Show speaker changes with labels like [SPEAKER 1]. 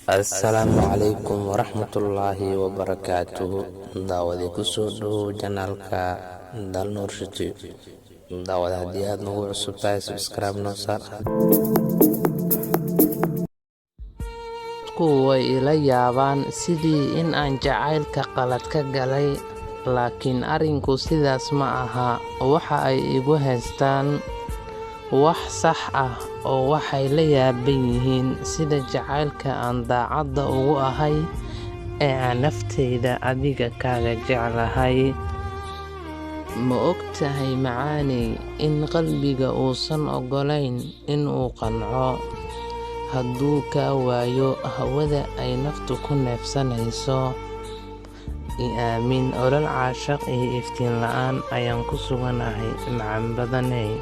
[SPEAKER 1] Assalamualaikum warahmatullahi wabarakatuh. Daawadi ku soo dhow janaalka Dalnoor Shiti. Daawada haddii aad nagu cusub tahay subscribe noo saar.
[SPEAKER 2] Dadku way ila yaabaan sidii in aan jacaylka qalad ka galay, laakiin arrinku sidaas ma aha. Waxa ay igu haystaan wax sax ah oo waxay la yaaban yihiin sida jacaylka aan daacadda ugu ahay ee aan naftayda adiga kaaga jeclahay. Ma ogtahay macaaney in qalbiga uusan ogolayn inuu qanco hadduu kaa waayo hawada ay naftu ku neefsanayso. I aamin olol caashaq iyo iftiin la'aan ayaan ku suganahay macaan badaney.